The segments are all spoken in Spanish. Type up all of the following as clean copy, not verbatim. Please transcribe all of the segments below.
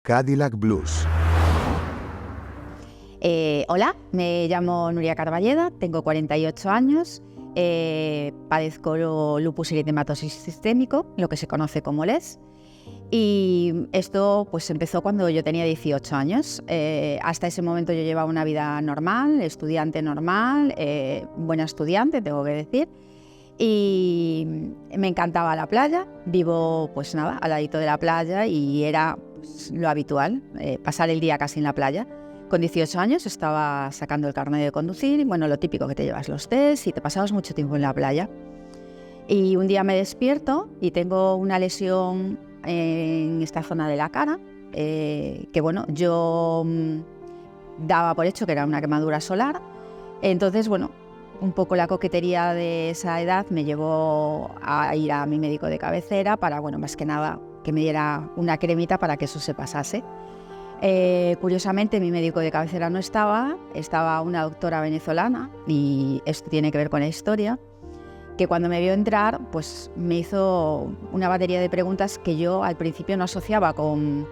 Cadillac Blues. Hola, me llamo Nuria Carballeda, tengo 48 años, padezco lupus eritematosis sistémico, lo que se conoce como LES, y esto pues empezó cuando yo tenía 18 años. Hasta ese momento yo llevaba una vida normal, estudiante normal, buena estudiante, tengo que decir, y me encantaba la playa. Vivo pues nada, al ladito de la playa y era pues, lo habitual, pasar el día casi en la playa. Con 18 años estaba sacando el carnet de conducir y bueno, lo típico que te llevas los test y te pasabas mucho tiempo en la playa. Y un día me despierto y tengo una lesión en esta zona de la cara, que bueno, yo daba por hecho que era una quemadura solar. Entonces, bueno, un poco la coquetería de esa edad me llevó a ir a mi médico de cabecera para, bueno, más que nada que me diera una cremita para que eso se pasase. Curiosamente mi médico de cabecera no estaba una doctora venezolana, y esto tiene que ver con la historia, que cuando me vio entrar pues me hizo una batería de preguntas que yo al principio no asociaba con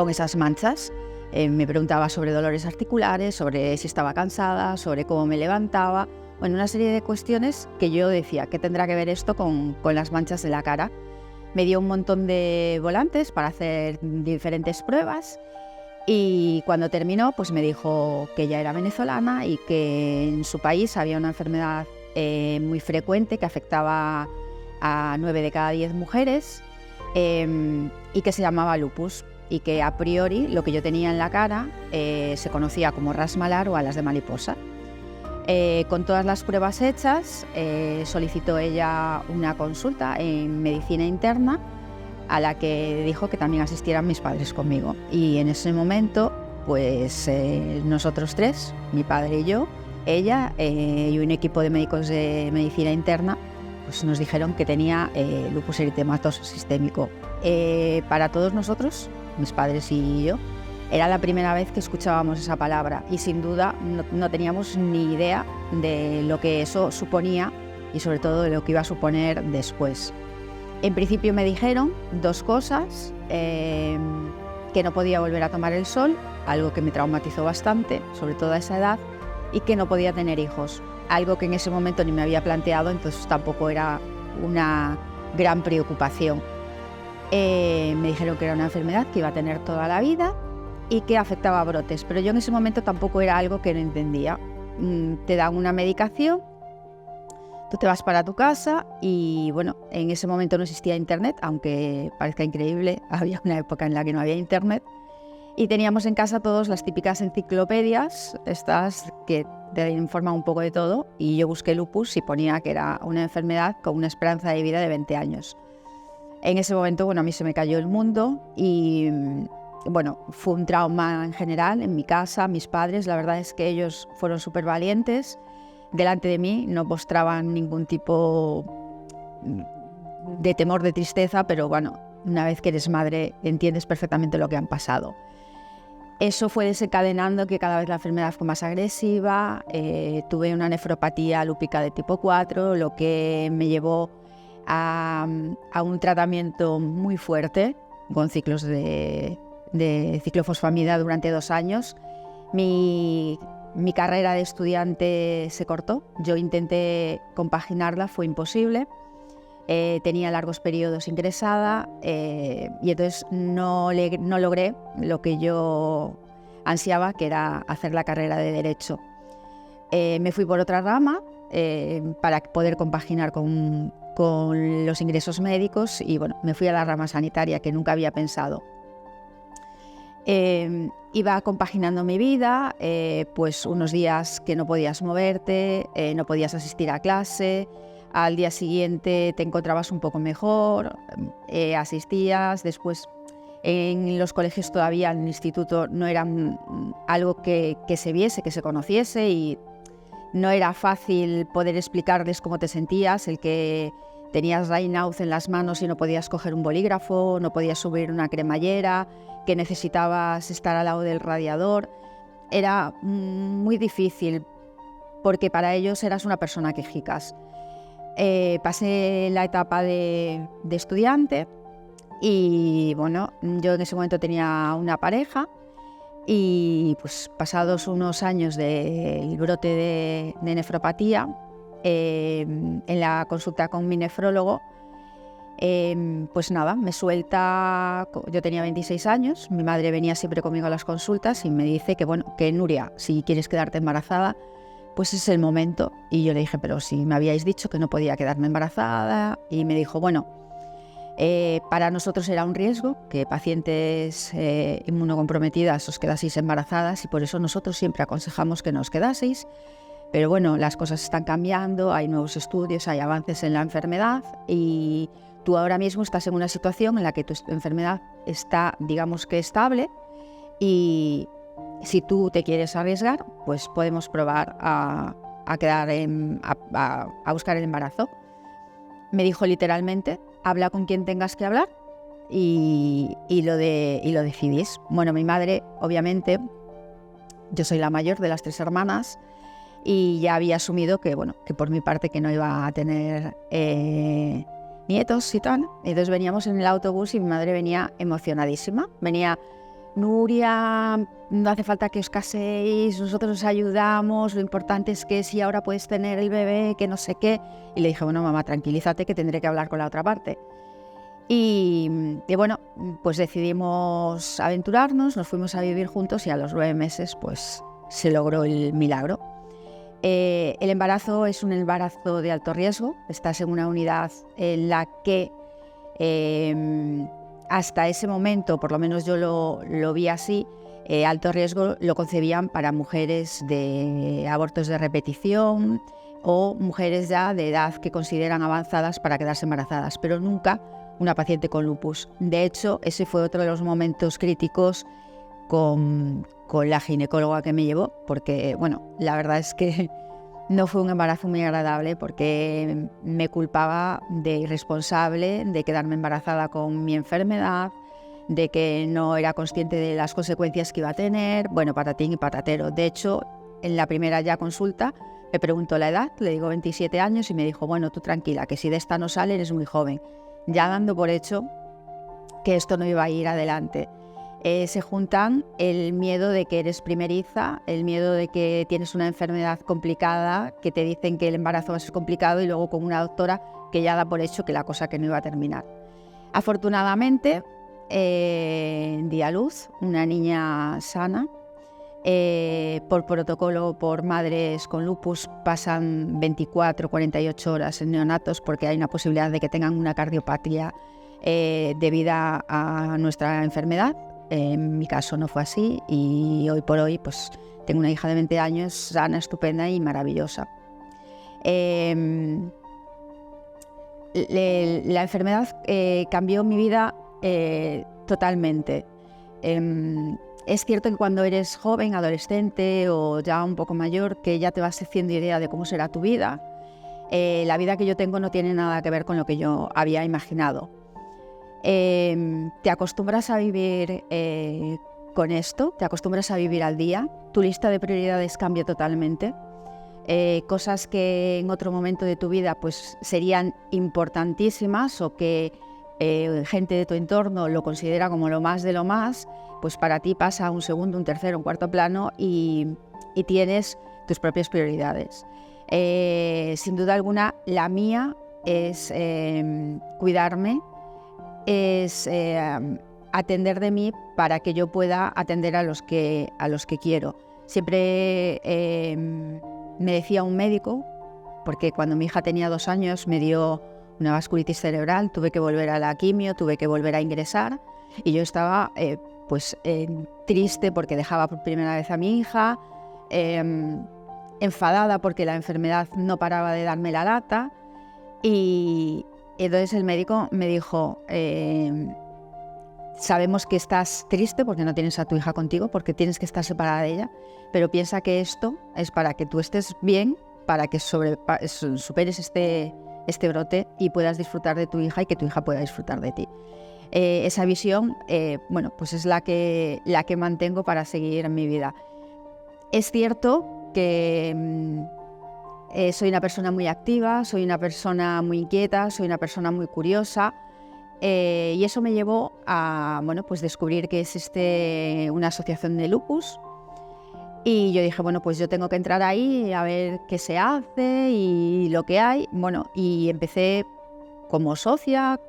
esas manchas. Me preguntaba sobre dolores articulares, sobre si estaba cansada, sobre cómo me levantaba, bueno, una serie de cuestiones que yo decía, ¿qué tendrá que ver esto con las manchas de la cara? Me dio un montón de volantes para hacer diferentes pruebas. Y cuando terminó, pues me dijo que ella era venezolana y que en su país había una enfermedad muy frecuente que afectaba a 9 de cada 10 mujeres, y que se llamaba lupus, y que a priori lo que yo tenía en la cara se conocía como ras malar o alas de mariposa. Con todas las pruebas hechas, solicitó ella una consulta en medicina interna, a la que dijo que también asistieran mis padres conmigo. Y en ese momento, pues nosotros tres, mi padre y yo, ella y un equipo de médicos de medicina interna, pues nos dijeron que tenía lupus eritematoso sistémico. Para todos nosotros, mis padres y yo, era la primera vez que escuchábamos esa palabra y sin duda no teníamos ni idea de lo que eso suponía y sobre todo de lo que iba a suponer después. En principio me dijeron dos cosas, que no podía volver a tomar el sol, algo que me traumatizó bastante, sobre todo a esa edad, y que no podía tener hijos, algo que en ese momento ni me había planteado, entonces tampoco era una gran preocupación. Me dijeron que era una enfermedad que iba a tener toda la vida y que afectaba a brotes, pero yo en ese momento tampoco era algo que no entendía. Te dan una medicación, tú te vas para tu casa y bueno, en ese momento no existía internet, aunque parezca increíble, había una época en la que no había internet, y teníamos en casa todos las típicas enciclopedias, estas que te informan un poco de todo, y yo busqué lupus y ponía que era una enfermedad con una esperanza de vida de 20 años. En ese momento, bueno, a mí se me cayó el mundo y bueno, fue un trauma en general en mi casa. Mis padres, la verdad es que ellos fueron súper valientes. Delante de mí no mostraban ningún tipo de temor, de tristeza, pero bueno, una vez que eres madre entiendes perfectamente lo que han pasado. Eso fue desencadenando que cada vez la enfermedad fue más agresiva. Tuve una nefropatía lúpica de tipo 4, lo que me llevó a un tratamiento muy fuerte con ciclos de ciclofosfamida durante 2 años. Mi carrera de estudiante se cortó, yo intenté compaginarla, fue imposible. Tenía largos periodos ingresada y entonces no logré lo que yo ansiaba, que era hacer la carrera de Derecho. Me fui por otra rama para poder compaginar con los ingresos médicos y bueno, me fui a la rama sanitaria, que nunca había pensado. Iba compaginando mi vida, pues unos días que no podías moverte, no podías asistir a clase, al día siguiente te encontrabas un poco mejor, asistías, después en los colegios todavía, en el instituto, no era algo que se viese, que se conociese, y no era fácil poder explicarles cómo te sentías, el que tenías Raynaud en las manos y no podías coger un bolígrafo, no podías subir una cremallera, que necesitabas estar al lado del radiador. Era muy difícil porque para ellos eras una persona quejicas. Pasé la etapa de estudiante Y bueno, yo en ese momento tenía una pareja y pues pasados unos años del brote de nefropatía, en la consulta con mi nefrólogo, pues nada, me suelta, yo tenía 26 años, mi madre venía siempre conmigo a las consultas y me dice que bueno, que Nuria, si quieres quedarte embarazada, pues es el momento. Y yo le dije, pero si me habíais dicho que no podía quedarme embarazada. Y me dijo, bueno, para nosotros era un riesgo que pacientes inmunocomprometidas os quedaseis embarazadas y por eso nosotros siempre aconsejamos que nos quedaseis. Pero bueno, las cosas están cambiando, hay nuevos estudios, hay avances en la enfermedad y tú ahora mismo estás en una situación en la que tu enfermedad está, digamos que estable, y si tú te quieres arriesgar, pues podemos probar a buscar el embarazo. Me dijo literalmente, habla con quien tengas que hablar y lo decidís. Bueno, mi madre, obviamente, yo soy la mayor de las 3 hermanas y ya había asumido que, bueno, que por mi parte que no iba a tener nietos y tal. Entonces veníamos en el autobús y mi madre venía emocionadísima. Venía, Nuria, no hace falta que os caséis, nosotros os ayudamos, lo importante es que si ahora puedes tener el bebé, que no sé qué. Y le dije, bueno, mamá, tranquilízate que tendré que hablar con la otra parte. Y bueno, pues decidimos aventurarnos, nos fuimos a vivir juntos y a los 9 meses pues se logró el milagro. El embarazo es un embarazo de alto riesgo, estás en una unidad en la que hasta ese momento, por lo menos yo lo vi así, alto riesgo lo concebían para mujeres de abortos de repetición o mujeres ya de edad que consideran avanzadas para quedarse embarazadas, pero nunca una paciente con lupus. De hecho, ese fue otro de los momentos críticos con la ginecóloga que me llevó, porque bueno, la verdad es que no fue un embarazo muy agradable porque me culpaba de irresponsable, de quedarme embarazada con mi enfermedad, de que no era consciente de las consecuencias que iba a tener, bueno, patatín y patatero. De hecho, en la primera ya consulta me preguntó la edad, le digo 27 años y me dijo, bueno, tú tranquila, que si de esta no sale eres muy joven, ya dando por hecho que esto no iba a ir adelante. Se juntan el miedo de que eres primeriza, el miedo de que tienes una enfermedad complicada, que te dicen que el embarazo va a ser complicado y luego con una doctora que ya da por hecho que la cosa que no iba a terminar. Afortunadamente di a luz una niña sana. Por protocolo, por madres con lupus pasan 24-48 horas en neonatos porque hay una posibilidad de que tengan una cardiopatía debida a nuestra enfermedad. En mi caso no fue así y hoy por hoy pues tengo una hija de 20 años sana, estupenda y maravillosa. La enfermedad cambió mi vida totalmente. Es cierto que cuando eres joven, adolescente o ya un poco mayor, que ya te vas haciendo idea de cómo será tu vida, la vida que yo tengo no tiene nada que ver con lo que yo había imaginado. Te acostumbras a vivir con esto, te acostumbras a vivir al día, tu lista de prioridades cambia totalmente. Cosas que en otro momento de tu vida pues serían importantísimas o que gente de tu entorno lo considera como lo más de lo más, pues para ti pasa a un segundo, un tercero, un cuarto plano y tienes tus propias prioridades. Sin duda alguna, la mía es cuidarme, es atender de mí para que yo pueda atender a los que quiero. Siempre me decía un médico, porque cuando mi hija tenía 2 años me dio una vasculitis cerebral, tuve que volver a la quimio, tuve que volver a ingresar y yo estaba triste porque dejaba por primera vez a mi hija, enfadada porque la enfermedad no paraba de darme la lata y entonces el médico me dijo, sabemos que estás triste porque no tienes a tu hija contigo, porque tienes que estar separada de ella, pero piensa que esto es para que tú estés bien, para que superes este brote y puedas disfrutar de tu hija y que tu hija pueda disfrutar de ti. Esa visión, bueno, pues es la que mantengo para seguir en mi vida. Es cierto que soy una persona muy activa, soy una persona muy inquieta, soy una persona muy curiosa Y eso me llevó a pues descubrir que existe una asociación de lupus. Y yo dije, pues yo tengo que entrar ahí a ver qué se hace y lo que hay. Y empecé como socia,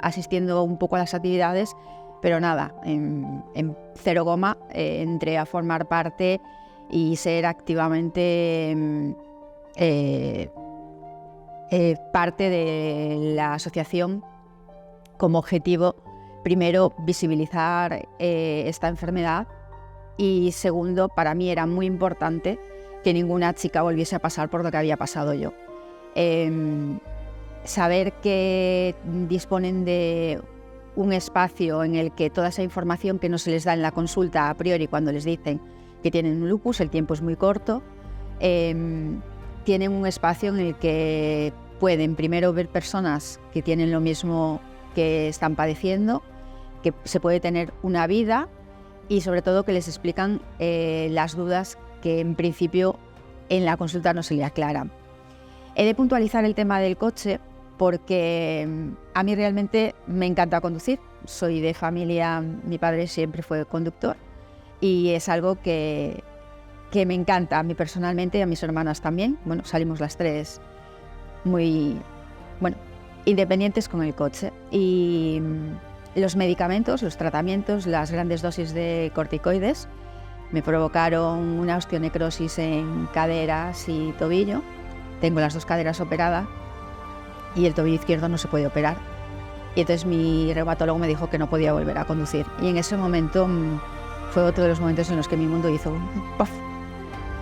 asistiendo un poco a las actividades, pero nada, en cero goma, entré a formar parte y ser activamente parte de la asociación como objetivo, primero, visibilizar esta enfermedad y segundo, para mí era muy importante que ninguna chica volviese a pasar por lo que había pasado yo. Saber que disponen de un espacio en el que toda esa información que no se les da en la consulta a priori cuando les dicen que tienen un lupus, el tiempo es muy corto, tienen un espacio en el que pueden primero ver personas que tienen lo mismo que están padeciendo, que se puede tener una vida y sobre todo que les explican las dudas que en principio en la consulta no se le aclaran. He de puntualizar el tema del coche porque a mí realmente me encanta conducir. Soy de familia, mi padre siempre fue conductor y es algo que me encanta a mí personalmente y a mis hermanas también. Salimos las tres muy independientes con el coche. Y los medicamentos, los tratamientos, las grandes dosis de corticoides me provocaron una osteonecrosis en caderas y tobillo. Tengo las dos caderas operadas y el tobillo izquierdo no se puede operar. Y entonces mi reumatólogo me dijo que no podía volver a conducir. Y en ese momento fue otro de los momentos en los que mi mundo hizo un ¡puff!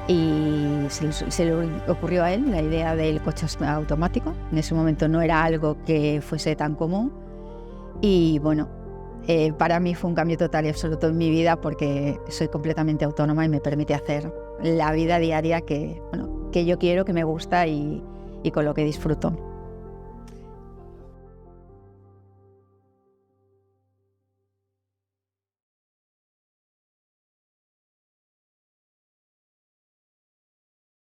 Y se le ocurrió a él la idea del coche automático. En ese momento no era algo que fuese tan común. Y para mí fue un cambio total y absoluto en mi vida porque soy completamente autónoma y me permite hacer la vida diaria que yo quiero, que me gusta y con lo que disfruto.